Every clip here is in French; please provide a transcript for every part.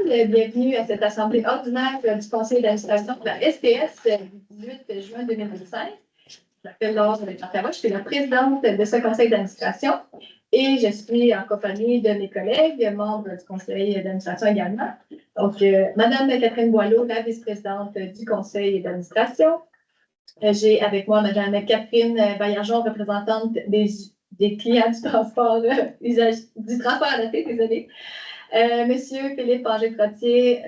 Bienvenue à cette assemblée ordinaire du conseil d'administration de la STS du 18 juin 2025. Je m'appelle Laure Jean-Cavache, je suis la présidente de ce conseil d'administration et je suis en compagnie de mes collègues, membres du conseil d'administration également. Donc, Madame Catherine Boileau, la vice-présidente du conseil d'administration. J'ai avec moi Madame Catherine Baillargeon, représentante des clients du transport adapté, désolé. Monsieur Philippe Angers-Trottier,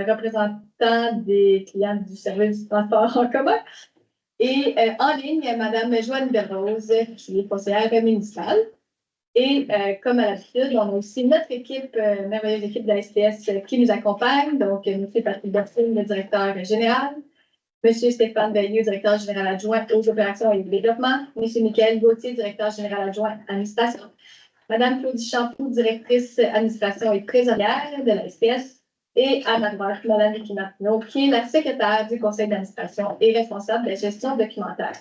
représentant des clients du service du transport en commun. Et en ligne, Madame Joanne Berrose, qui est conseillère municipale. Et comme à l'habitude, on a aussi notre équipe, merveilleuse équipe de la STS qui nous accompagne. Donc, M. Patrick Bertine, le directeur général. M. Stéphane Veilleux, directeur général adjoint aux opérations et au développement. M. Michael Gauthier, directeur général adjoint administration. Madame Claudie Champoux, directrice administration et trésorière de la STS. Et à ma droite, Madame Vicky Martineau, qui est la secrétaire du conseil d'administration et responsable de la gestion documentaire.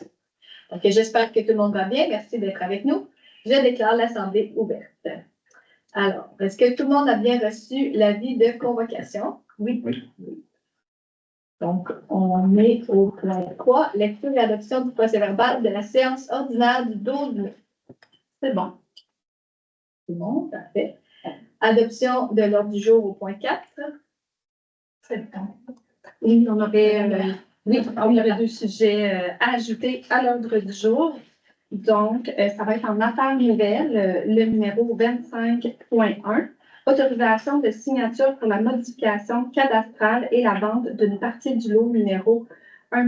Donc, j'espère que tout le monde va bien. Merci d'être avec nous. Je déclare l'assemblée ouverte. Alors, est-ce que tout le monde a bien reçu l'avis de convocation? Oui. Donc, on est au point 3, lecture et adoption du procès-verbal de la séance ordinaire du 12 mai. C'est bon. C'est bon, parfait. Adoption de l'ordre du jour au point 4. C'est bon. Oui, on aurait deux sujets à ajouter à l'ordre du jour. Donc, ça va être en affaires nouvelles, le numéro 25.1. Autorisation de signature pour la modification cadastrale et la vente d'une partie du lot numéro 1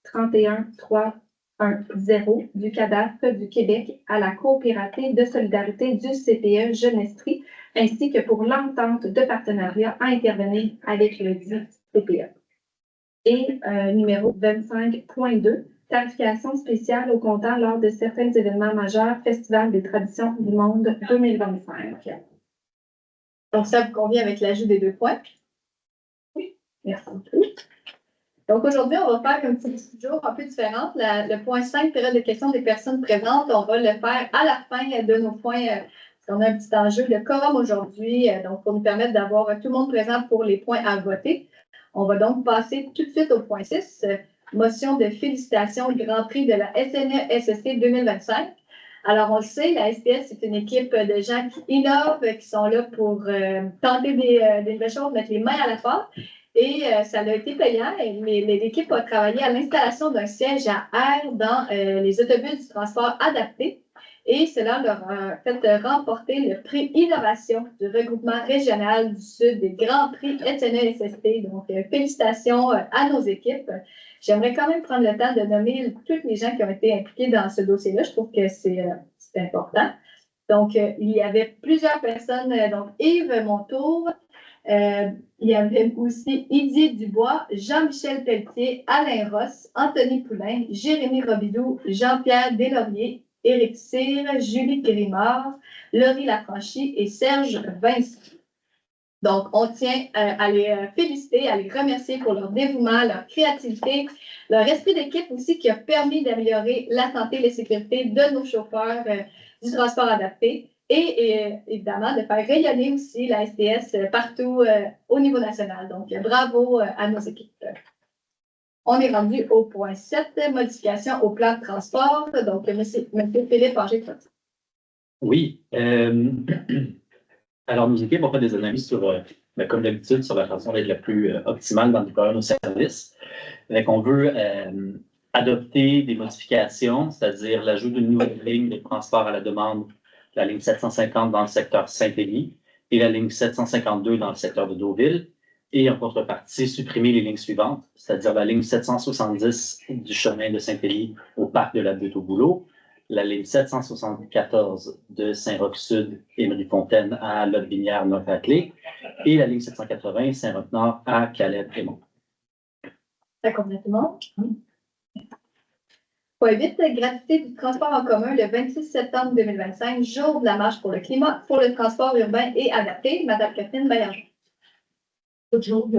31 310 du cadastre du Québec à la coopérative de solidarité du CPE Genestrie, ainsi que pour l'entente de partenariat à intervenir avec le dit CPE. Et numéro 25.2, tarification spéciale au comptant lors de certains événements majeurs, Festival des traditions du monde 2025. Donc, ça vous convient avec l'ajout des deux points? Oui. Merci beaucoup. Donc, aujourd'hui, on va faire un petit jour un peu différent. Le point 5, période de questions des personnes présentes, on va le faire à la fin de nos points. On a un petit enjeu de quorum aujourd'hui, donc pour nous permettre d'avoir tout le monde présent pour les points à voter. On va donc passer tout de suite au point 6, motion de félicitations au Grand Prix de la SNE-SST 2025. Alors, on le sait, la SPS, c'est une équipe de gens qui innovent, qui sont là pour tenter des nouvelles choses, mettre les mains à la pâte. Et ça a été payant, mais l'équipe a travaillé à l'installation d'un siège à air dans les autobus du transport adapté. Et cela leur a fait remporter le prix Innovation du regroupement régional du Sud des Grands Prix SNE-SST. Donc, félicitations à nos équipes. J'aimerais quand même prendre le temps de nommer tous les gens qui ont été impliqués dans ce dossier-là. Je trouve que c'est important. Donc, il y avait plusieurs personnes. Donc, Yves Montour, il y avait aussi Idy Dubois, Jean-Michel Pelletier, Alain Ross, Anthony Poulain, Jérémy Robidoux, Jean-Pierre Deslauriers, Éric Cyr, Julie Grimard, Laurie Lafranchi et Serge Vincent. Donc, on tient à les féliciter, à les remercier pour leur dévouement, leur créativité, leur esprit d'équipe aussi qui a permis d'améliorer la santé et la sécurité de nos chauffeurs du transport adapté et évidemment de faire rayonner aussi la STS partout au niveau national. Donc, bravo à nos équipes. On est rendu au point 7, modification au plan de transport. Donc, M. Philippe Angers-Trottier. Oui. Alors, nos équipes ont fait des analyses sur, comme d'habitude, sur la façon d'être la plus optimale dans le déploiement de nos services. Donc, on veut adopter des modifications, c'est-à-dire l'ajout d'une nouvelle ligne de transport à la demande, la ligne 750 dans le secteur Saint-Élie et la ligne 752 dans le secteur de Deauville. Et en contrepartie, supprimer les lignes suivantes, c'est-à-dire la ligne 770 du chemin de Saint-Élie au parc de la Butte au Boulot, la ligne 774 de Saint-Roch-Sud et Marie-Fontaine à Lotbinière Nord-Clé et la ligne 780 Saint-Roch-Nord à Calais-Prémont. Ça convient tout le monde? Point 8, gratuité du transport en commun le 26 septembre 2025, jour de la marche pour le climat, pour le transport urbain et adapté. Madame Catherine Baillargeon. Jour de...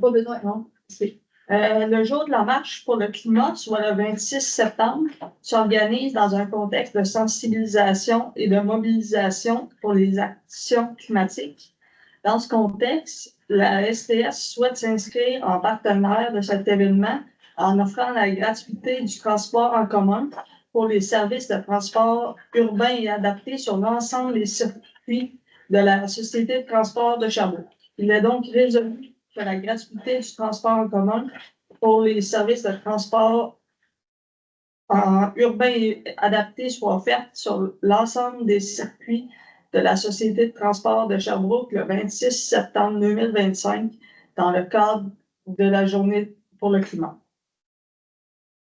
Pas besoin, non? Le jour de la marche pour le climat, soit le 26 septembre, s'organise dans un contexte de sensibilisation et de mobilisation pour les actions climatiques. Dans ce contexte, la STS souhaite s'inscrire en partenaire de cet événement en offrant la gratuité du transport en commun pour les services de transport urbain et adapté sur l'ensemble des circuits de la Société de transport de Sherbrooke. Il est donc résolu que la gratuité du transport en commun pour les services de transport urbain et adapté soit offerte sur l'ensemble des circuits de la Société de transport de Sherbrooke le 26 septembre 2025 dans le cadre de la Journée pour le climat.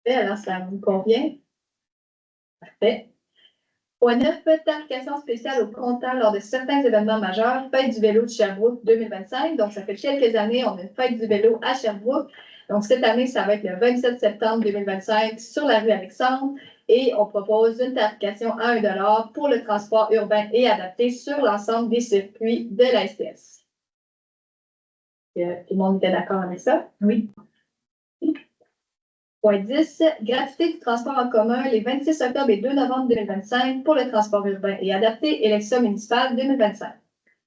Et alors, ça vous convient? Parfait. Point 9, tarification spéciale au comptant lors de certains événements majeurs, Fête du vélo de Sherbrooke 2025. Donc, ça fait quelques années, on a une Fête du vélo à Sherbrooke. Donc, cette année, ça va être le 27 septembre 2025 sur la rue Alexandre. Et on propose une tarification à 1 $ pour le transport urbain et adapté sur l'ensemble des circuits de la STS. Tout le monde était d'accord avec ça? Oui. Point 10, gratuité du transport en commun les 26 octobre et 2 novembre 2025 pour le transport urbain et adapté, élection municipale 2025.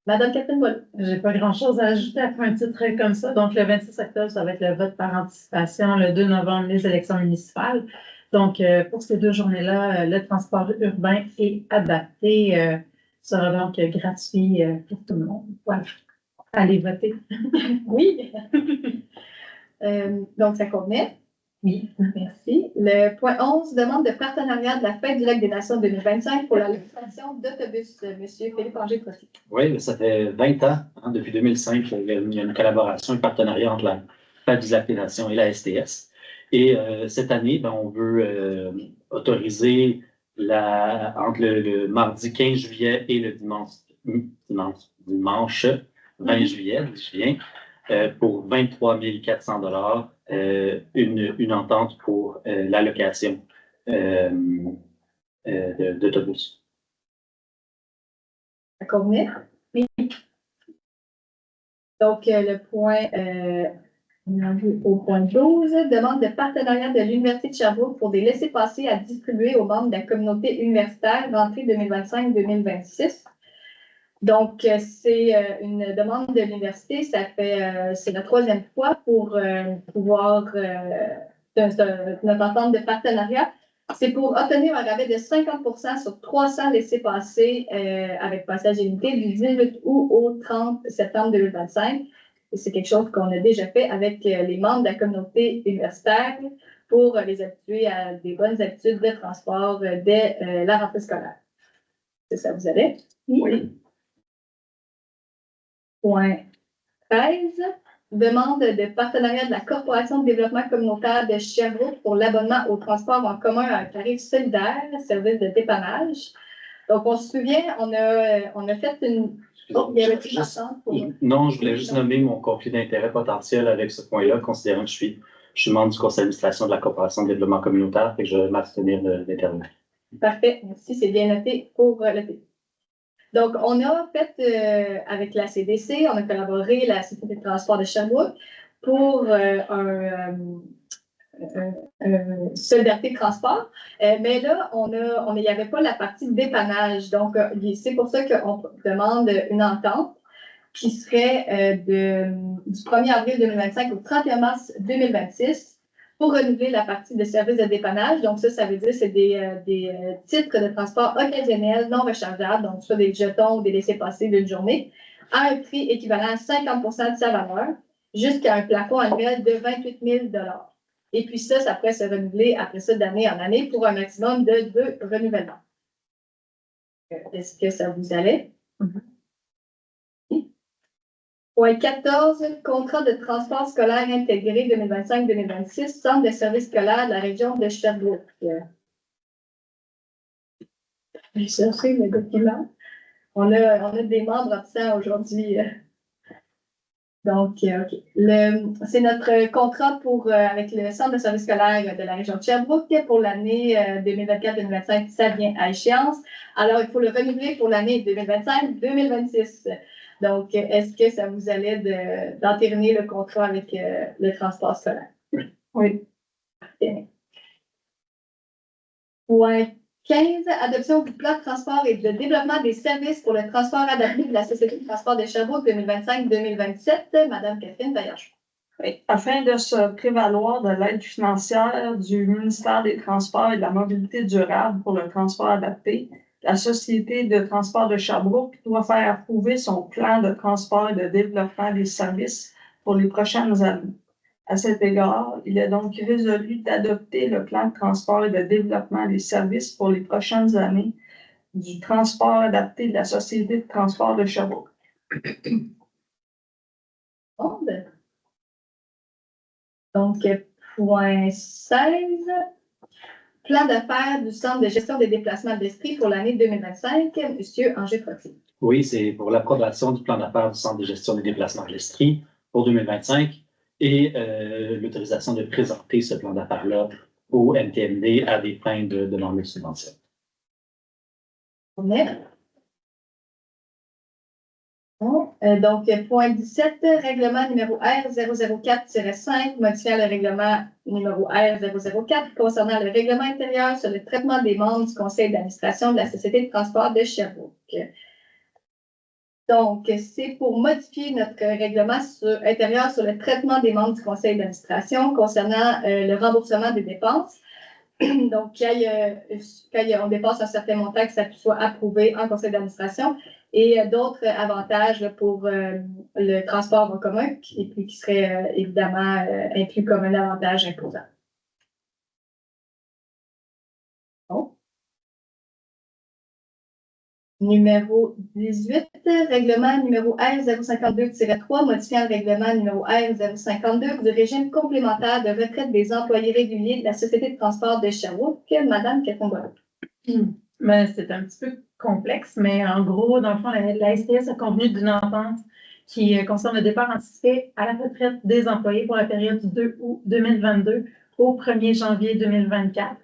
Madame Catherine Boileau. J'ai pas grand-chose à ajouter après un titre comme ça. Donc, le 26 octobre, ça va être le vote par anticipation. Le 2 novembre, les élections municipales. Donc, pour ces 2 journées-là, le transport urbain et adapté sera donc gratuit pour tout le monde. Voilà. Allez voter. Oui. Donc, ça convenait? Oui. Merci. Le point 11, demande de partenariat de la Fête du Lac des Nations 2025 pour la location d'autobus. Monsieur Philippe Anger-Profit. Oui, ça fait 20 ans, depuis 2005, il y a une collaboration, un partenariat entre la Fête du Lac des Nations et la STS. Et cette année, on veut autoriser entre le mardi 15 juillet et le dimanche 20 juillet, je viens, pour 23 400 $, une entente pour la location d'autobus. Ça convenait? Oui. Donc, le point, au point 12, demande de partenariat de l'Université de Sherbrooke pour des laissez-passer à distribuer aux membres de la communauté universitaire rentrée 2025-2026. Donc, c'est une demande de l'université. Ça fait, c'est la 3e fois pour pouvoir, notre entente de partenariat. C'est pour obtenir un rabais de 50% sur 300 laissez-passer avec passage limité du 18 août au 30 septembre 2025. Et c'est quelque chose qu'on a déjà fait avec les membres de la communauté universitaire pour les habituer à des bonnes habitudes de transport dès la rentrée scolaire. C'est ça, vous allez? Oui. Point 13, demande de partenariat de la Corporation de développement communautaire de Sherbrooke pour l'abonnement au transport en commun à un tarif solidaire, service de dépannage. Donc, on se souvient, on a fait une... Oh, il y avait une attente pour... Non, je voulais juste nommer mon conflit d'intérêt potentiel avec ce point-là, considérant que je suis membre du conseil d'administration de la Corporation de développement communautaire et que je vais m'abstenir d'intervenir. Parfait, merci, c'est bien noté pour le thé. Donc, on a fait avec la CDC, on a collaboré, la Société de transport de Sherbrooke, pour solidarité de transport. Mais là, il n'y avait pas la partie dépannage. Donc, c'est pour ça qu'on demande une entente qui serait du 1er avril 2025 au 31 mars 2026 pour renouveler la partie de services de dépannage. Donc, ça veut dire que c'est des titres de transport occasionnels non rechargeables, donc soit des jetons ou des laissez-passer d'une journée, à un prix équivalent à 50% de sa valeur, jusqu'à un plafond annuel de 28 000 $. Et puis ça pourrait se renouveler après ça d'année en année pour un maximum de 2 renouvellements. Est-ce que ça vous allait? Point 14, contrat de transport scolaire intégré 2025-2026, centre de service scolaire de la région de Sherbrooke. J'ai cherché le document. On a des membres absents aujourd'hui. Donc, OK. C'est notre contrat avec le centre de service scolaire de la région de Sherbrooke pour l'année 2024-2025. Ça vient à échéance. Alors, il faut le renouveler pour l'année 2025-2026. Donc, est-ce que ça vous allait d'entériner le contrat avec le transport scolaire? Oui. Parfait. Point 15, adoption du plan de transport et de développement des services pour le transport adapté de la Société de transport de Sherbrooke 2025-2027. Madame Catherine Vaillard. Oui. Afin de se prévaloir de l'aide financière du ministère des Transports et de la Mobilité durable pour le transport adapté, la Société de transport de Sherbrooke doit faire approuver son plan de transport et de développement des services pour les prochaines années. À cet égard, il est donc résolu d'adopter le plan de transport et de développement des services pour les prochaines années du transport adapté de la Société de transport de Sherbrooke. Donc, point 16, plan d'affaires du Centre de gestion des déplacements de l'Estrie pour l'année 2025. Monsieur Angers Trottier. Oui, c'est pour l'approbation du plan d'affaires du Centre de gestion des déplacements de l'Estrie pour 2025 et l'autorisation de présenter ce plan d'affaires-là au MTMD à des fins de demande de subvention. Donc, point 17, règlement numéro R004-5, modifiant le règlement numéro R004 concernant le règlement intérieur sur le traitement des membres du conseil d'administration de la Société de transport de Sherbrooke. Donc, c'est pour modifier notre règlement intérieur sur le traitement des membres du conseil d'administration concernant le remboursement des dépenses. Donc, quand on dépasse un certain montant, que ça soit approuvé en conseil d'administration, et d'autres avantages pour le transport en commun, et puis qui seraient évidemment inclus comme un avantage imposant. Bon. Numéro 18, règlement numéro R052-3, modifiant le règlement numéro R052 du régime complémentaire de retraite des employés réguliers de la Société de transport de Sherbrooke. Madame Catherine Boileau. Mais c'est un petit peu complexe, mais en gros, dans le fond, la STS a convenu d'une entente qui concerne le départ anticipé à la retraite des employés pour la période du 2 août 2022 au 1er janvier 2024.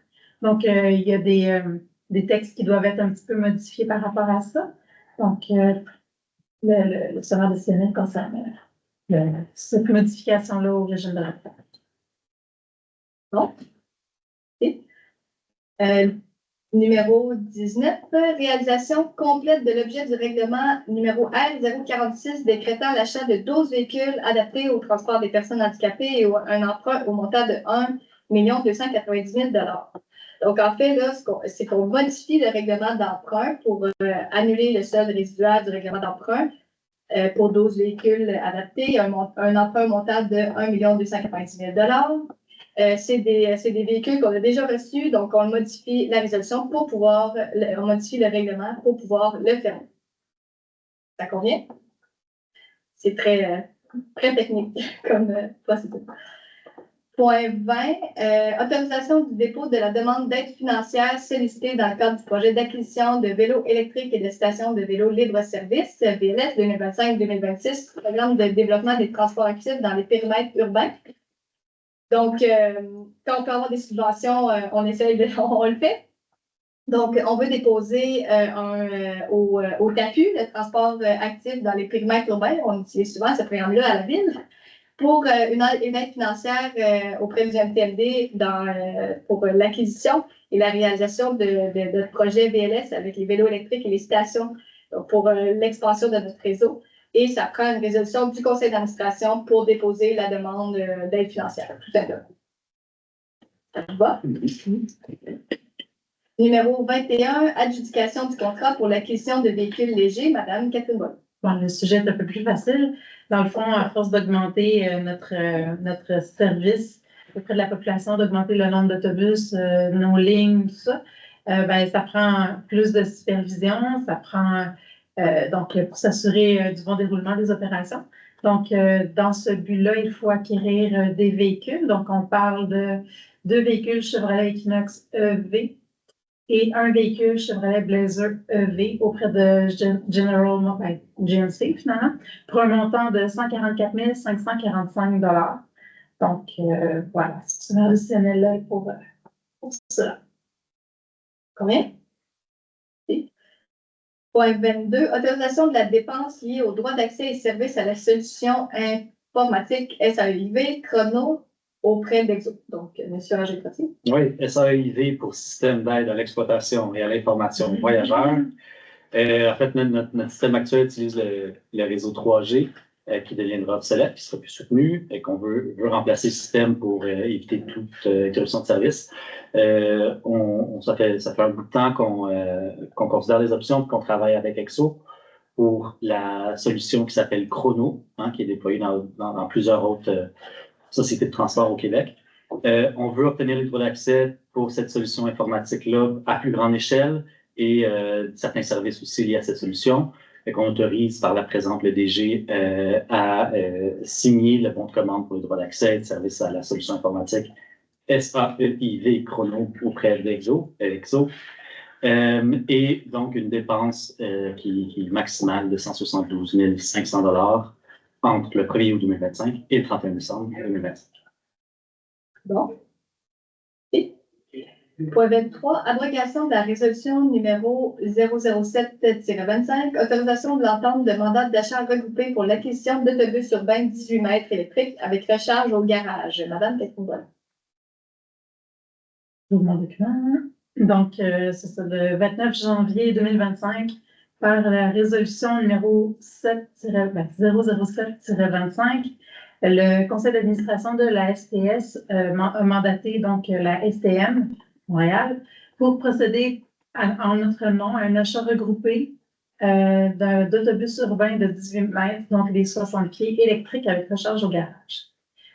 Donc, il y a des textes qui doivent être un petit peu modifiés par rapport à ça. Donc, le sommaire décisionnel concerne cette modification-là au régime de retraite. Bon. Et, numéro 19, réalisation complète de l'objet du règlement numéro R046 décrétant l'achat de 12 véhicules adaptés au transport des personnes handicapées et un emprunt au montant de 1 290 000 $. Donc, en fait, là, c'est qu'on modifie le règlement d'emprunt pour annuler le solde résiduel du règlement d'emprunt pour 12 véhicules adaptés, un emprunt montant de 1 290 000 $. C'est des véhicules qu'on a déjà reçus, donc on modifie la résolution pour pouvoir, on modifie le règlement pour pouvoir le faire. Ça convient? C'est très technique comme procédure. Point 20, autorisation du dépôt de la demande d'aide financière sollicitée dans le cadre du projet d'acquisition de vélos électriques et de stations de vélos libre-service, VLS 2025-2026, programme de développement des transports actifs dans les périmètres urbains. Donc, quand on peut avoir des subventions, on essaye on le fait. Donc, on veut déposer au TAPU, le transport actif dans les périmètres urbains. On utilise souvent ce programme-là à la ville pour une aide financière auprès du MTMD pour l'acquisition et la réalisation de notre projet VLS avec les vélos électriques et les stations pour l'expansion de notre réseau. Et ça prend une résolution du conseil d'administration pour déposer la demande d'aide financière, tout simplement. Ça va? Numéro 21, adjudication du contrat pour l'acquisition de véhicules légers. Madame Catherine Boileau. Bon, le sujet est un peu plus facile. Dans le fond, à force d'augmenter notre service auprès de la population, d'augmenter le nombre d'autobus, nos lignes, tout ça, ça prend plus de supervision, ça prend donc pour s'assurer du bon déroulement des opérations. Donc, dans ce but-là, il faut acquérir des véhicules. Donc, on parle de 2 véhicules Chevrolet Equinox EV et un véhicule Chevrolet Blazer EV auprès de General Motors, GMC finalement, pour un montant de 144 545 $. Donc, voilà, c'est un additionnel-là pour cela. Combien? Point 22, autorisation de la dépense liée au droit d'accès et services à la solution informatique SAEIV, Chrono auprès d'Exo. Donc, M. Roger-Trottier. Oui, SAIV pour Système d'aide à l'exploitation et à l'information voyageurs. En fait, notre système actuel utilise le réseau 3G qui deviendra obsolète, qui sera plus soutenu et qu'on veut remplacer le système pour éviter toute interruption de service. Ça fait un bout de temps qu'on considère les options, qu'on travaille avec Exo pour la solution qui s'appelle Chrono, qui est déployée dans plusieurs autres sociétés de transport au Québec. On veut obtenir les droits d'accès pour cette solution informatique-là à plus grande échelle et certains services aussi liés à cette solution. On autorise par la présente le DG à signer le bon de commande pour les droits d'accès et de service à la solution informatique SAEIV Chrono auprès d'Exo. Et donc une dépense qui est maximale de 172 500 $ entre le 1er août 2025 et le 31 décembre 2025. Bon. Et, point 23, abrogation de la résolution numéro 007-25, autorisation de l'entente de mandat d'achat regroupé pour l'acquisition d'autobus urbains 18 mètres électriques avec recharge au garage. Madame Catherine. Donc, c'est ça, le 29 janvier 2025, par la résolution numéro 007-25, le conseil d'administration de la STS a mandaté donc la STM Montréal pour procéder en notre nom à un achat regroupé d'autobus urbains de 18 mètres, donc des 60 pieds électriques avec recharge au garage.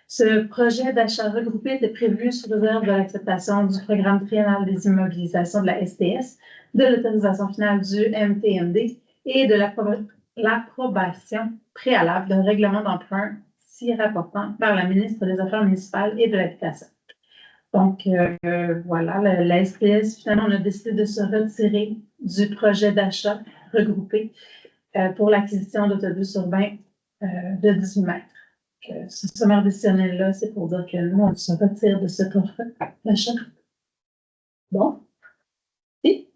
Ce projet d'achat regroupé était prévu sous réserve de l'acceptation du programme triennal des immobilisations de la STS, de l'autorisation finale du MTMD et de l'approbation préalable d'un règlement d'emprunt si rapportant par la ministre des Affaires municipales et de l'Habitation. Donc, voilà, la STS, finalement, on a décidé de se retirer du projet d'achat regroupé pour l'acquisition d'autobus urbains de 18 mètres. Ce sommaire décisionnel-là, c'est pour dire que nous, on se retire de ce projet d'achat. Bon. Et,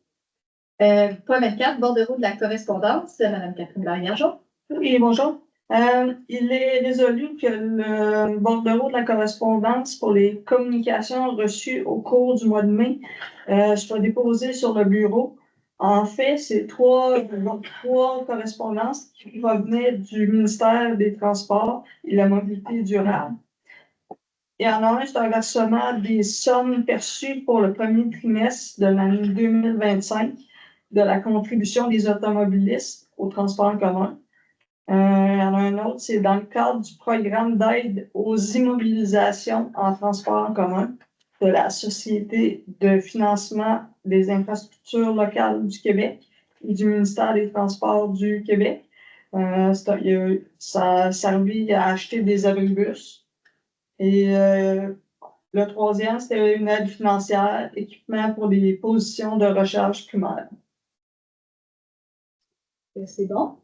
point 24, bordereau de la correspondance, Mme Catherine Barrière-Jean. Oui, bonjour. Il est résolu que le bordereau de la correspondance pour les communications reçues au cours du mois de mai soit déposé sur le bureau. En fait, c'est trois correspondances qui provenaient du ministère des Transports et de la Mobilité durable. Il y en a un, c'est un versement des sommes perçues pour le premier trimestre de l'année 2025 de la contribution des automobilistes au transport en commun. Il y en a un autre, c'est dans le cadre du programme d'aide aux immobilisations en transport en commun de la Société de financement des infrastructures locales du Québec et du ministère des Transports du Québec. Ça a servi à acheter des abribus. Et le troisième, c'était une aide financière, équipement pour des positions de recharge primaire. C'est bon.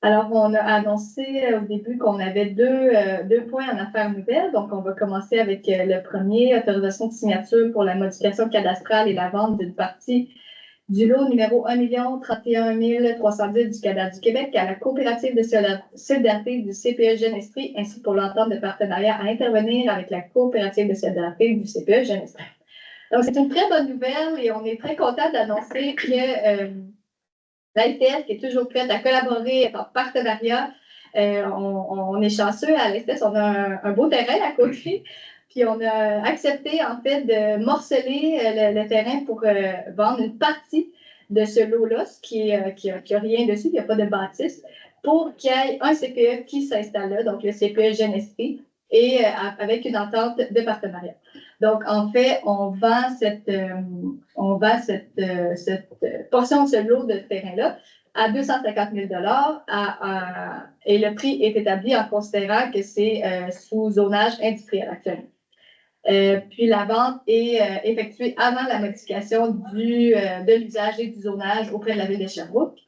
Alors, on a annoncé au début qu'on avait deux points en affaires nouvelles. Donc, on va commencer avec le premier, autorisation de signature pour la modification cadastrale et la vente d'une partie du lot numéro 1 31 310 du Cadastre du Québec à la coopérative de solidarité du CPE Genestrie, ainsi que pour l'entente de partenariat à intervenir avec la coopérative de solidarité du CPE Genestrie. Donc, c'est une très bonne nouvelle et on est très content d'annoncer que la STS qui est toujours prête à collaborer en partenariat. On est chanceux à la STS, on a un beau terrain à côté. Puis on a accepté en fait de morceler le terrain pour vendre une partie de ce lot-là, qui a rien dessus, il n'y a pas de bâtisse, pour qu'il y ait un CPE qui s'installe là, donc le CPE Genestrie, et avec une entente de partenariat. Donc, en fait, on vend cette portion de ce lot de terrain-là à 250 000 $ et le prix est établi en considérant que c'est sous zonage industriel actuellement. Puis la vente est effectuée avant la modification de l'usage et du zonage auprès de la ville de Sherbrooke.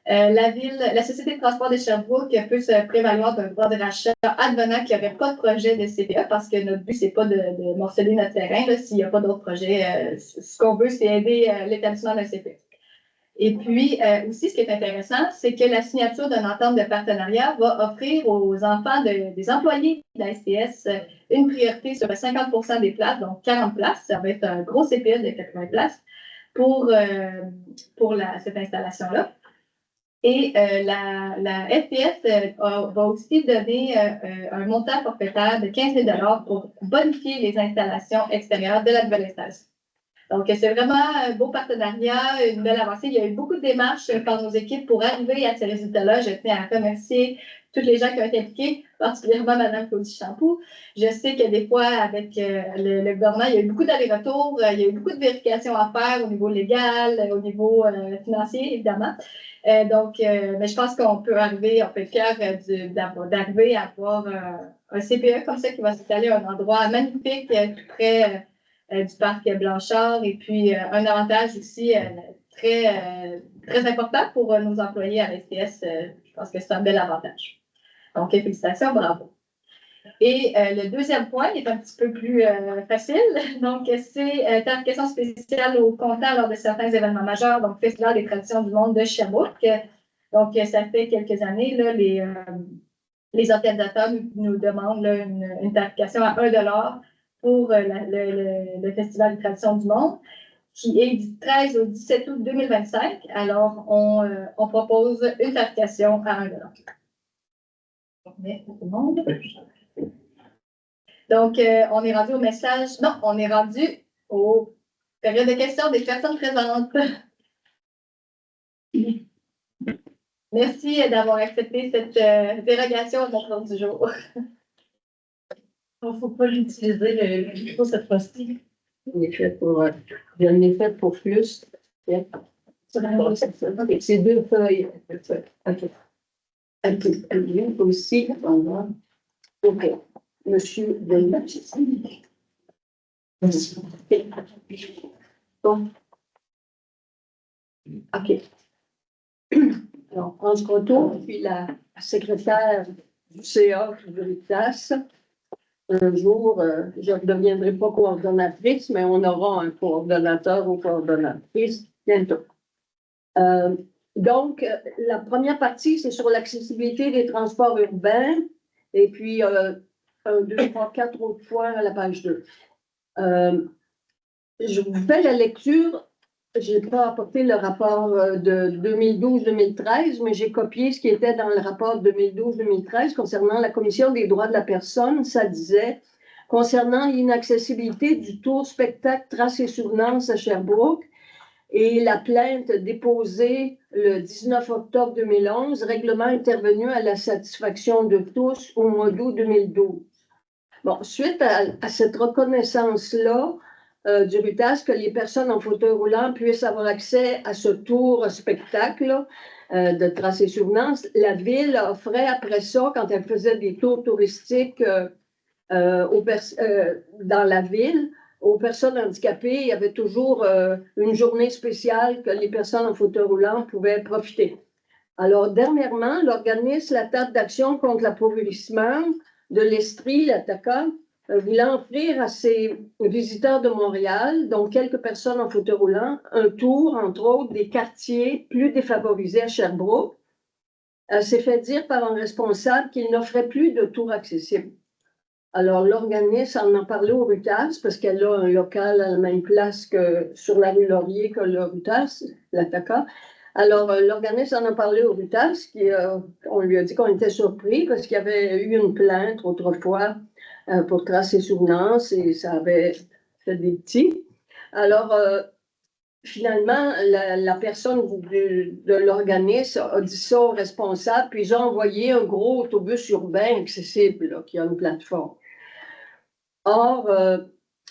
La Société de transport de Sherbrooke peut se prévaloir d'un droit de rachat advenant qu'il n'y aurait pas de projet de CPE parce que notre but, ce n'est pas de morceler notre terrain s'il n'y a pas d'autres projets. Ce qu'on veut, c'est aider l'établissement d'un CPE. Et puis, aussi, ce qui est intéressant, c'est que la signature d'une entente de partenariat va offrir aux enfants des employés de la STS une priorité sur 50 des places, donc 40 places. Ça va être un gros CPE de 80 places pour cette installation-là. Et la FPS va aussi donner un montant forfaitaire de 15 000 $ pour bonifier les installations extérieures de la nouvelle installation. Donc, c'est vraiment un beau partenariat, une belle avancée. Il y a eu beaucoup de démarches par nos équipes pour arriver à ces résultats-là. Je tiens à remercier tous les gens qui ont été impliqués, particulièrement Mme Claudie Champoux. Je sais que des fois, avec le gouvernement, il y a eu beaucoup d'allers-retours, il y a eu beaucoup de vérifications à faire au niveau légal, au niveau financier, évidemment. Mais je pense qu'on peut arriver, on peut être fier d'arriver à avoir un CPE comme ça qui va s'installer à un endroit magnifique, tout près du parc Blanchard. Et puis, un avantage aussi très important pour nos employés à l'STS. Je pense que c'est un bel avantage. Donc, félicitations, bravo. Et le deuxième point est un petit peu plus facile. Donc, c'est tarification spéciale aux comptants lors de certains événements majeurs, donc Festival des traditions du monde de Sherbrooke. Donc, ça fait quelques années, là, les organisateurs nous demandent là, une tarification à 1 $ pour le Festival des traditions du monde, qui est du 13 au 17 août 2025. Alors, on propose une tarification à 1 $. Tout le monde. Donc, on est rendu au message. Non, on est rendu aux périodes de questions des personnes présentes. Merci d'avoir accepté cette dérogation à notre ordre du jour. Il ne faut pas l'utiliser le micro cette fois-ci. J'en ai fait pour plus. C'est 2 feuilles. Un peu plus aussi. OK. Monsieur Delma. Bon. OK. Alors, on prend ce retour, puis la secrétaire du CA du RITAS. Un jour, je ne deviendrai pas coordonnatrice, mais on aura un coordonnateur ou coordonnatrice bientôt. Donc, la première partie, c'est sur l'accessibilité des transports urbains. Et puis, 1, 2, 3, 4 autres points à la page 2. Je vous fais la lecture. Je n'ai pas apporté le rapport de 2012-2013, mais j'ai copié ce qui était dans le rapport 2012-2013 concernant la Commission des droits de la personne. Ça disait, concernant l'inaccessibilité du tour spectacle Traces et Souvenances à Sherbrooke et la plainte déposée le 19 octobre 2011, règlement intervenu à la satisfaction de tous au mois d'août 2012. Bon, suite à cette reconnaissance-là, du RITAS, que les personnes en fauteuil roulant puissent avoir accès à ce tour spectacle de Traces et Souvenances. La ville offrait après ça, quand elle faisait des tours touristiques dans la ville, aux personnes handicapées, il y avait toujours une journée spéciale que les personnes en fauteuil roulant pouvaient profiter. Alors, dernièrement, l'organisme La Table d'action contre l'appauvrissement de l'Estrie, la TACA, voulant offrir à ses visiteurs de Montréal, dont quelques personnes en fauteuil roulant, un tour, entre autres, des quartiers plus défavorisés à Sherbrooke, s'est fait dire par un responsable qu'il n'offrait plus de tours accessibles. Alors, l'organisme en a parlé au RITAS, parce qu'elle a un local à la même place que sur la rue Laurier que le RITAS, la TACA. Alors, l'organisme en a parlé au RITAS, on lui a dit qu'on était surpris parce qu'il y avait eu une plainte autrefois pour Traces et Souvenances et ça avait fait des petits. Alors, finalement, la personne de l'organisme a dit ça au responsable, puis ils ont envoyé un gros autobus urbain accessible là, qui a une plateforme. Or,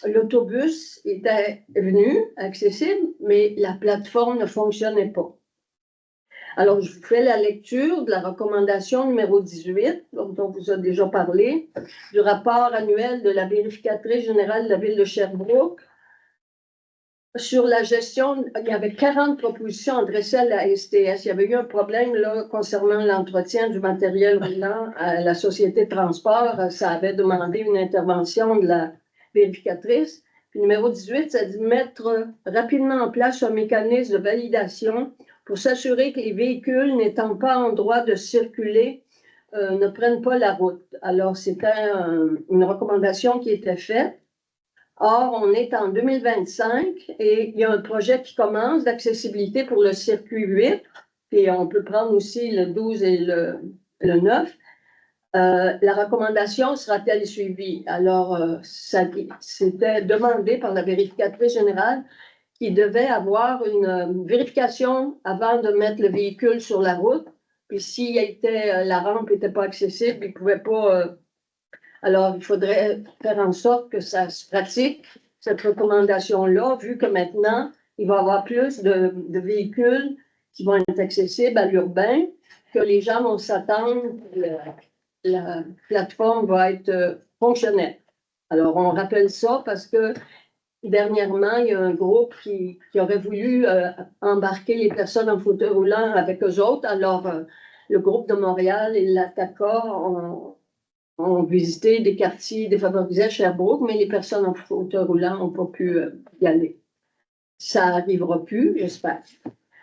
l'autobus était venu accessible, mais la plateforme ne fonctionnait pas. Alors, je vous fais la lecture de la recommandation numéro 18, dont on vous a déjà parlé, du rapport annuel de la vérificatrice générale de la ville de Sherbrooke sur la gestion. Il y avait 40 propositions adressées à la STS. Il y avait eu un problème là, concernant l'entretien du matériel roulant à la société de transport. Ça avait demandé une intervention de la vérificatrice. Puis, numéro 18, ça dit mettre rapidement en place un mécanisme de validation pour s'assurer que les véhicules n'étant pas en droit de circuler ne prennent pas la route. Alors, c'était une recommandation qui était faite. Or, on est en 2025 et il y a un projet qui commence d'accessibilité pour le circuit 8, et on peut prendre aussi le 12 et le 9. La recommandation sera-t-elle suivie? Alors, c'était demandé par la vérificatrice générale qu'il devait avoir une vérification avant de mettre le véhicule sur la route. Puis si la rampe n'était pas accessible, il ne pouvait pas. Alors, il faudrait faire en sorte que ça se pratique, cette recommandation-là, vu que maintenant, il va y avoir plus de véhicules qui vont être accessibles à l'urbain, que les gens vont s'attendre que la plateforme va être fonctionnelle. Alors, on rappelle ça parce que dernièrement, il y a un groupe qui aurait voulu embarquer les personnes en fauteuil roulant avec eux autres. Alors, le groupe de Montréal et l'ATACA ont visité des quartiers défavorisés à Sherbrooke, mais les personnes en fauteuil roulant n'ont pas pu y aller. Ça n'arrivera plus, j'espère.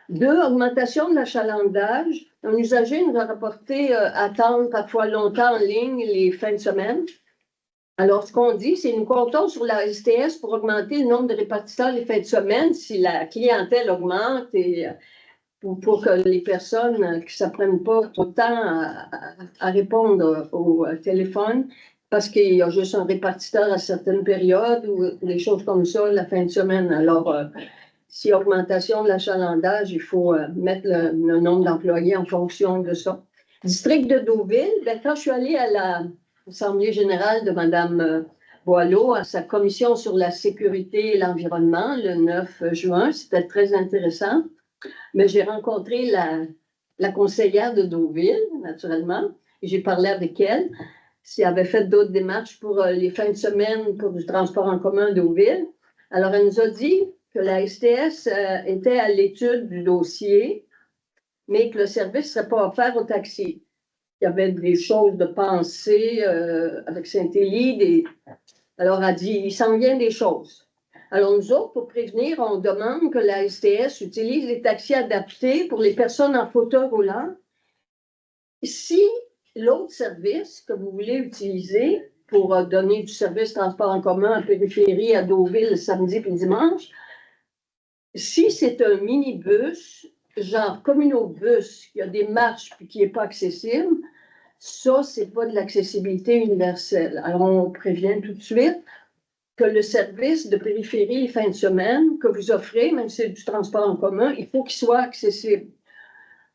2, augmentation de l'achalandage. Un usager nous a rapporté attendre parfois longtemps en ligne les fins de semaine. Alors, ce qu'on dit, c'est que nous comptons sur la STS pour augmenter le nombre de répartiteurs les fins de semaine si la clientèle augmente et pour que les personnes qui ne s'apprennent pas tout le temps à répondre au téléphone, parce qu'il y a juste un répartiteur à certaines périodes ou des choses comme ça la fin de semaine. Alors, si augmentation de l'achalandage, il faut mettre le nombre d'employés en fonction de ça. District de Deauville, ben, quand je suis allée à l'Assemblée générale de Mme Boileau, à sa commission sur la sécurité et l'environnement, le 9 juin, c'était très intéressant. Mais j'ai rencontré la conseillère de Deauville, naturellement, et j'ai parlé avec elle. Si elle avait fait d'autres démarches pour les fins de semaine pour du transport en commun à Deauville. Alors, elle nous a dit que la STS était à l'étude du dossier, mais que le service ne serait pas offert aux taxis. Il y avait des choses de pensée avec Saint-Élie. Alors, elle a dit, il s'en vient des choses. Alors, nous autres, pour prévenir, on demande que la STS utilise les taxis adaptés pour les personnes en fauteuil roulant. Si l'autre service que vous voulez utiliser pour donner du service transport en commun à périphérie à Deauville le samedi et le dimanche, si c'est un minibus, genre communobus, qui a des marches et qui n'est pas accessible, ça, ce n'est pas de l'accessibilité universelle. Alors, on prévient tout de suite que le service de périphérie les fins de semaine que vous offrez, même si c'est du transport en commun, il faut qu'il soit accessible.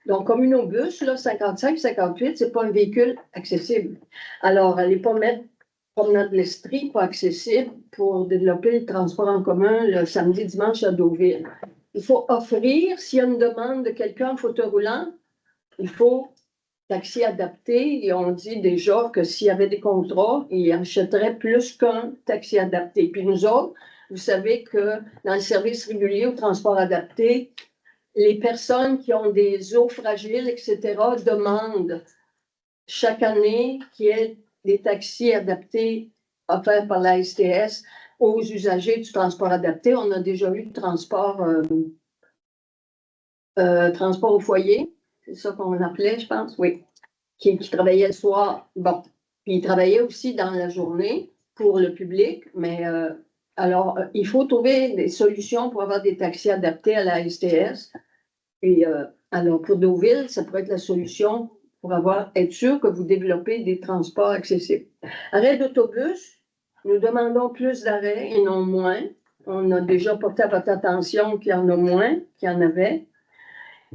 Donc, communobus, là, 55-58, ce n'est pas un véhicule accessible. Alors, allez pas mettre promenade de l'Estrie, pas accessible, pour développer le transport en commun le samedi, dimanche à Deauville. Il faut offrir, s'il y a une demande de quelqu'un en fauteuil roulant, il faut taxi adapté, et on dit déjà que s'il y avait des contrats, ils achèteraient plus qu'un taxi adapté. Puis nous autres, vous savez que dans le service régulier au transport adapté, les personnes qui ont des os fragiles, etc., demandent chaque année qu'il y ait des taxis adaptés offerts par la STS aux usagers du transport adapté. On a déjà eu le transport au foyer, c'est ça qu'on appelait, je pense, oui, qui travaillait le soir. Bon, puis il travaillait aussi dans la journée pour le public, mais alors, il faut trouver des solutions pour avoir des taxis adaptés à la STS. Et alors, pour Deauville, ça pourrait être la solution pour être sûr que vous développez des transports accessibles. Arrêt d'autobus, nous demandons plus d'arrêts et non moins. On a déjà porté à votre attention qu'il y en a moins qu'il y en avait.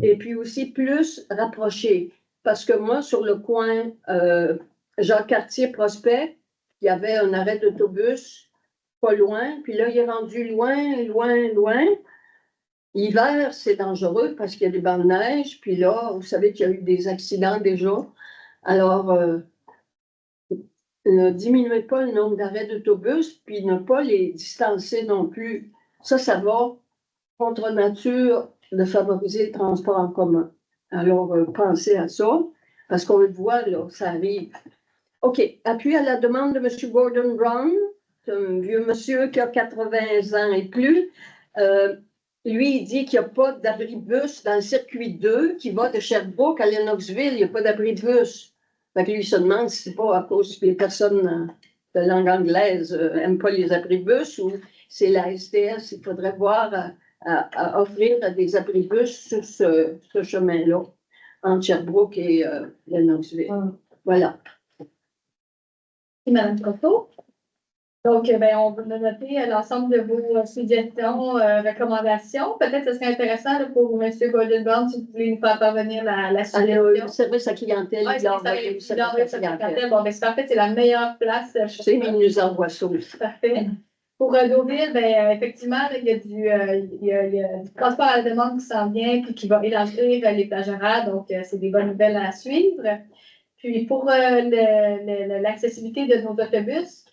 Et puis aussi plus rapproché. Parce que moi, sur le coin Jacques-Cartier-Prospect, il y avait un arrêt d'autobus pas loin. Puis là, il est rendu loin, loin, loin. L'hiver, c'est dangereux parce qu'il y a des bancs de neige. Puis là, vous savez qu'il y a eu des accidents déjà. Alors, ne diminuez pas le nombre d'arrêts d'autobus, puis ne pas les distancer non plus. Ça va contre nature de favoriser le transport en commun. Alors, pensez à ça, parce qu'on le voit, là, ça arrive. OK. Appui à la demande de M. Gordon Brown, c'est un vieux monsieur qui a 80 ans et plus. lui, il dit qu'il n'y a pas d'abri de bus dans le circuit 2 qui va de Sherbrooke à Lennoxville. Il n'y a pas d'abri de bus. Fait que lui, il se demande si c'est pas à cause que les personnes de langue anglaise n'aiment pas les abris de bus ou c'est la STS. Il faudrait voir à offrir des abris de bus sur ce chemin-là, entre Sherbrooke et Lennoxville. Voilà. Et Mme Croteau. Donc, on va noter l'ensemble de vos suggestions, recommandations. Peut-être que ce serait intéressant là, pour M. Goldenbaum, si vous voulez nous faire parvenir la suggestion. Le service à clientèle, Ah, il envoie le service à clientèle. Bon, c'est parfait, c'est la meilleure place. Je sais, mais il nous envoie ça aussi. Parfait. Pour Deauville, effectivement, il y a du transport à la demande qui s'en vient puis qui va élargir les plages horaires. Donc, c'est des bonnes nouvelles à suivre. Puis, pour l'accessibilité de nos autobus,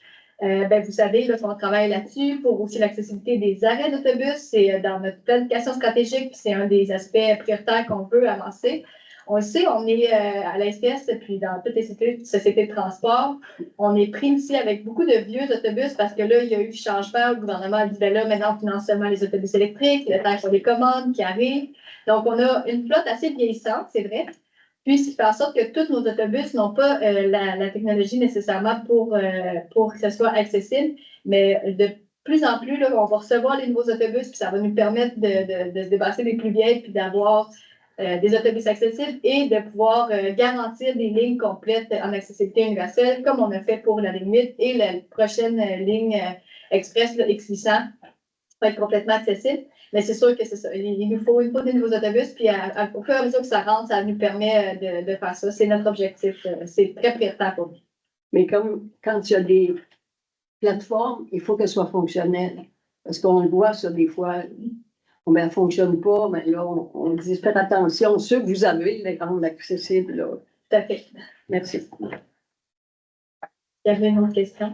vous savez qu'on travaille là-dessus pour aussi l'accessibilité des arrêts d'autobus. C'est dans notre planification stratégique, puis c'est un des aspects prioritaires qu'on veut avancer. On le sait, on est à la STS, puis dans toutes les sociétés de transport, on est pris ici avec beaucoup de vieux autobus parce que là, il y a eu changement. Le gouvernement a dit, là, maintenant, on finance seulement les autobus électriques, le temps pour les commandes qui arrivent. Donc, on a une flotte assez vieillissante, c'est vrai. Puis, ce qui fait en sorte que tous nos autobus n'ont pas la technologie nécessairement pour que ce soit accessible. Mais de plus en plus, là, on va recevoir les nouveaux autobus, puis ça va nous permettre de se dépasser les plus vieilles, puis d'avoir des autobus accessibles et de pouvoir garantir des lignes complètes en accessibilité universelle, comme on a fait pour la ligne 8 et la prochaine ligne express, le X800, va être complètement accessible. Mais c'est sûr que c'est ça. Il nous faut des nouveaux autobus, puis au fur et à mesure que ça rentre, ça nous permet de faire ça. C'est notre objectif. C'est très prioritaire pour nous. Mais comme quand il y a des plateformes, il faut qu'elles soient fonctionnelles. Parce qu'on le voit, ça, des fois, elle ne fonctionne pas, mais là, on dit faites attention, ceux que vous avez, les rendre accessibles. Là. Tout à fait. Merci. Il y avait une autre question?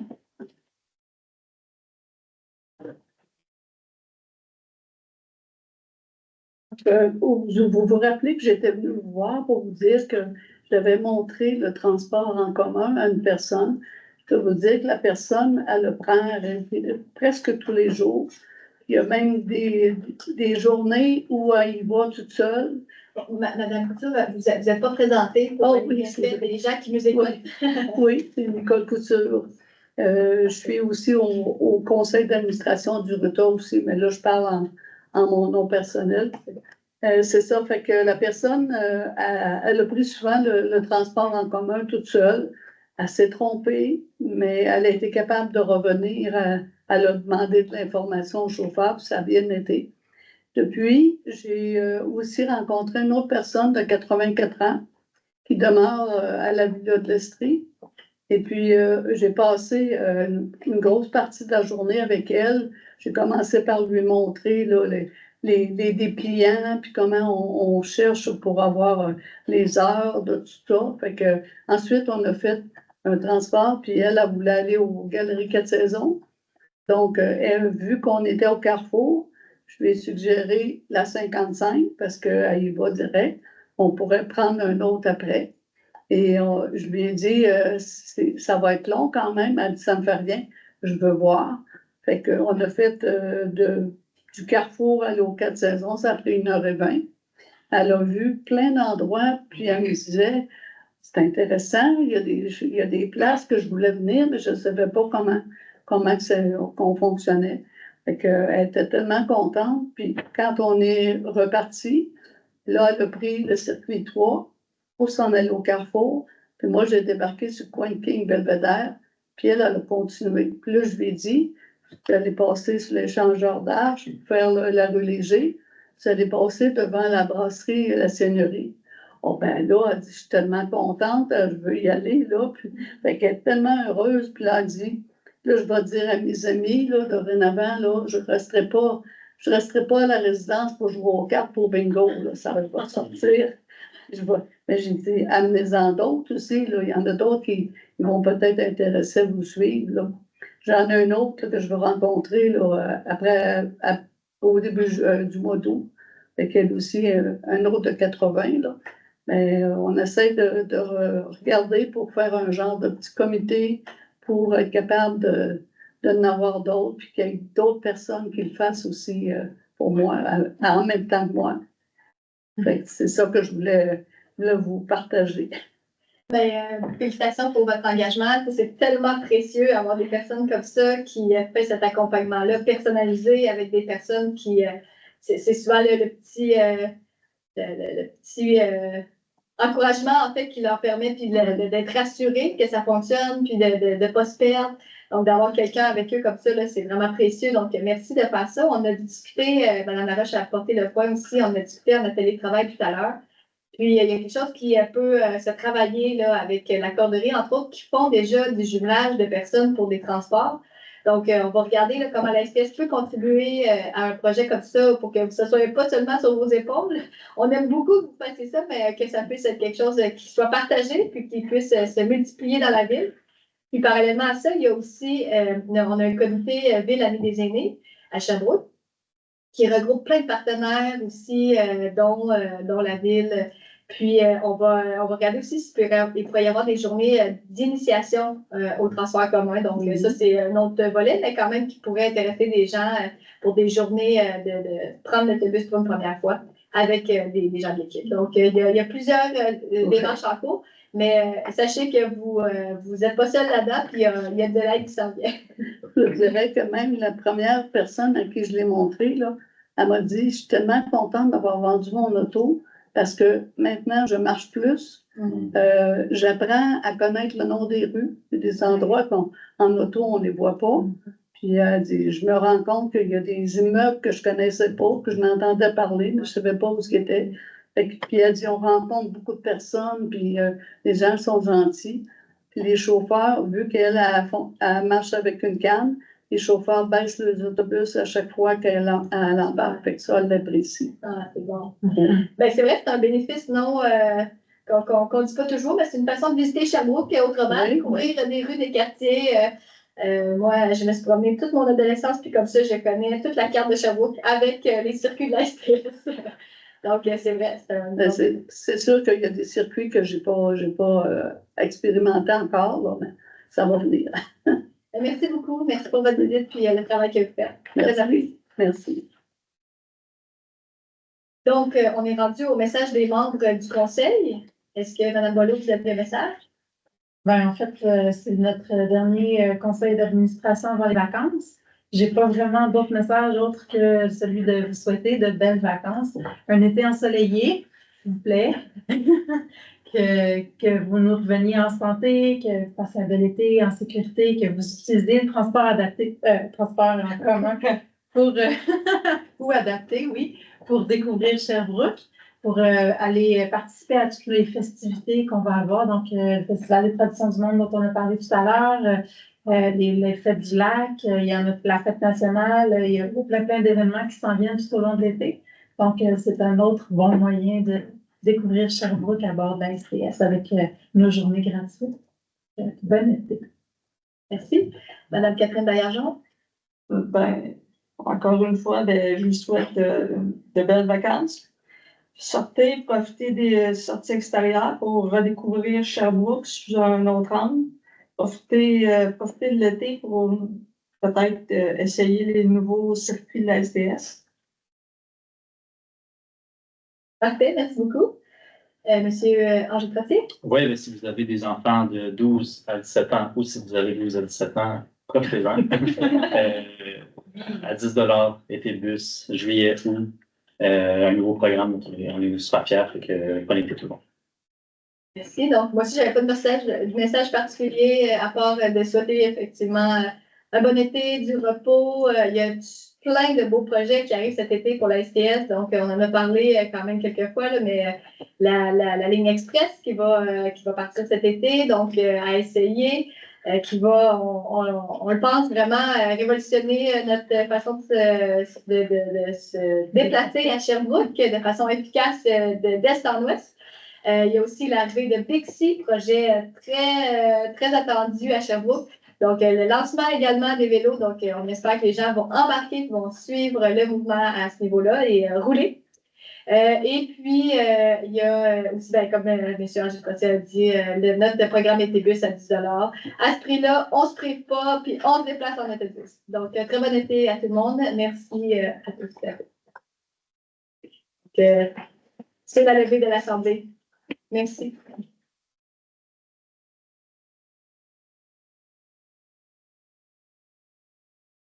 Vous vous rappelez que j'étais venue vous voir pour vous dire que j'avais montré le transport en commun à une personne. Je peux vous dire que la personne, elle le prend presque tous les jours. Il y a même des journées où elle y va toute seule. Madame Couture, vous n'êtes pas présentée pour oui, des gens qui nous écoutent. Oui, c'est Nicole Couture. Je suis aussi au conseil d'administration du RUTA aussi, mais là, je parle en mon nom personnel. C'est ça, fait que la personne, elle a pris souvent le transport en commun toute seule. Elle s'est trompée, mais elle a été capable de revenir. Elle a demandé de l'information au chauffeur, puis ça a bien été. Depuis, j'ai aussi rencontré une autre personne de 84 ans qui demeure à la Villa de l'Estrie. Et puis, j'ai passé une grosse partie de la journée avec elle. J'ai commencé par lui montrer là, les dépliants, puis comment on cherche pour avoir les heures de tout ça. Fait que, ensuite, on a fait un transport, puis elle voulait aller aux Galeries 4 Saisons. Donc, elle, vu qu'on était au Carrefour, je lui ai suggéré la 55 parce qu'elle y va direct. On pourrait prendre un autre après. Et je lui ai dit, ça va être long quand même. Elle dit, ça me fait rien, je veux voir. Fait qu'on a fait du Carrefour à aux 4 Saisons, ça a pris 1h20. Elle a vu plein d'endroits, puis elle me disait, c'est intéressant, il y a des places que je voulais venir, mais je ne savais pas qu'on fonctionnait. Fait qu'elle était tellement contente. Puis quand on est reparti, là, elle a pris le circuit 3 pour s'en aller au Carrefour. Puis moi, j'ai débarqué sur le coin de King Belvedere. Puis elle a continué. Puis là, je lui ai dit, vous allez passer sur l'échangeur d'arches, faire la rue Léger. Vous allez passer devant la brasserie et la seigneurie. Oh ben là, elle dit, je suis tellement contente, je veux y aller, là. Puis, fait qu'elle est tellement heureuse. Puis là, elle dit, là, je vais dire à mes amis, là, dorénavant, là, je ne resterai pas à la résidence pour jouer aux cartes pour bingo, là, ça va pas sortir. Mais j'ai dit, amenez-en d'autres aussi, là. Il y en a d'autres qui vont peut-être intéresser à vous suivre, là. J'en ai un autre là, que je vais rencontrer là, au début du mois d'août. Elle aussi, un autre de 80, là. Mais on essaie de regarder pour faire un genre de petit comité pour être capable de n'en avoir d'autres, puis qu'il y ait d'autres personnes qui le fassent aussi pour moi, en même temps que moi. Fait que c'est ça que je voulais là, vous partager. Félicitations pour votre engagement. C'est tellement précieux d'avoir des personnes comme ça qui font cet accompagnement-là personnalisé avec des personnes qui. C'est souvent le petit, encouragement en fait qui leur permet puis d'être rassurés que ça fonctionne puis de ne pas se perdre. Donc, d'avoir quelqu'un avec eux comme ça, là, c'est vraiment précieux. Donc, merci de faire ça. On a discuté, Mme Laroche a apporté le point aussi, on a discuté en télétravail tout à l'heure. Puis, il y a quelque chose qui peut se travailler là, avec la corderie, entre autres, qui font déjà du jumelage de personnes pour des transports. Donc, on va regarder là, comment la STS peut contribuer à un projet comme ça pour que ce ne soit pas seulement sur vos épaules. On aime beaucoup que vous fassiez ça, mais que ça puisse être quelque chose qui soit partagé puis qui puisse se multiplier dans la ville. Puis, parallèlement à ça, il y a aussi, on a un comité Ville Amis des aînés à Sherbrooke qui regroupe plein de partenaires aussi, dont la ville. Puis, on va regarder aussi s'il pourrait y avoir des journées d'initiation au transport commun. Donc, ça, c'est un autre volet, mais quand même qui pourrait intéresser des gens pour des journées de prendre l'autobus pour une première fois avec des gens de l'équipe. Donc, il y a plusieurs démarches en cours, mais sachez que vous n'êtes pas seul là-dedans, puis il y a de l'aide qui s'en vient. Je dirais que même la première personne à qui je l'ai montré, là, elle m'a dit, je suis tellement contente d'avoir vendu mon auto parce que maintenant, je marche plus. J'apprends à connaître le nom des rues, des endroits qu'en auto, on ne les voit pas. Puis elle dit, je me rends compte qu'il y a des immeubles que je ne connaissais pas, que je m'entendais parler, mais je ne savais pas où ils étaient. Puis elle dit, on rencontre beaucoup de personnes, puis les gens sont gentils. Puis les chauffeurs, vu qu'elle marche avec une canne, les chauffeurs baissent les autobus à chaque fois qu'elle embarque. Fait que ça, elle l'apprécie. Ah, c'est bon. Ben, c'est vrai, c'est un bénéfice non qu'on ne dit pas toujours, mais c'est une façon de visiter Sherbrooke autrement, découvrir des rues, des quartiers. Moi, je me suis promenée toute mon adolescence, puis comme ça, je connais toute la carte de Sherbrooke avec les circuits de la STS. Donc, c'est vrai. C'est sûr qu'il y a des circuits que je n'ai pas expérimenté encore, là, mais ça va venir. Merci beaucoup. Merci pour votre visite et le travail que vous faites. Merci. Donc, on est rendu au message des membres du conseil. Est-ce que Mme Boileau, vous avez un message? Ben, en fait, c'est notre dernier conseil d'administration avant les vacances. Je n'ai pas vraiment d'autres messages autres que celui de vous souhaiter de belles vacances. Un été ensoleillé, s'il vous plaît. Que vous nous reveniez en santé, que vous passez un bel été en sécurité, que vous utilisez le transport adapté, transport en commun pour ou adapté, oui, pour découvrir Sherbrooke, pour aller participer à toutes les festivités qu'on va avoir. Donc, le Festival des traditions du monde dont on a parlé tout à l'heure, les fêtes du lac, il y en a la fête nationale, il y a plein d'événements qui s'en viennent tout au long de l'été. Donc, c'est un autre bon moyen de découvrir Sherbrooke à bord de la STS avec nos journées gratuites. Bon été. Merci. Madame Catherine Baillargeon. Ben, encore une fois, je vous souhaite de belles vacances. Sortez, profitez des sorties extérieures pour redécouvrir Sherbrooke sous un autre angle. Profitez de l'été pour peut-être essayer les nouveaux circuits de la STS. Parfait, merci beaucoup. Monsieur Angers Trottier? Oui, mais si vous avez des enfants de 12 à 17 ans ou si vous avez 12 à 17 ans, profitez-en. À 10 $ été bus, juillet, août, un nouveau programme, on est super fiers, fait que connectez tout le monde. Merci. Donc, moi aussi, je n'avais pas de message particulier à part de souhaiter effectivement un bon été, du repos. Il y a plein de beaux projets qui arrivent cet été pour la STS. Donc, on en a parlé quand même quelques fois, là, mais la ligne express qui va partir cet été, donc à essayer, qui va, on le pense, vraiment révolutionner notre façon de se déplacer à Sherbrooke de façon efficace d'est en ouest. Il y a aussi l'arrivée de Bixi, projet très attendu à Sherbrooke. Donc, le lancement également des vélos. Donc, on espère que les gens vont embarquer, vont suivre le mouvement à ce niveau-là et rouler. Et puis, il y a aussi, comme M. Angers Trottier a dit, notre programme été-bus à 10 $. À ce prix-là, on ne se prive pas, puis on se déplace en autobus. Donc, très bon été à tout le monde. Merci à tous. C'est la levée de l'Assemblée. Merci.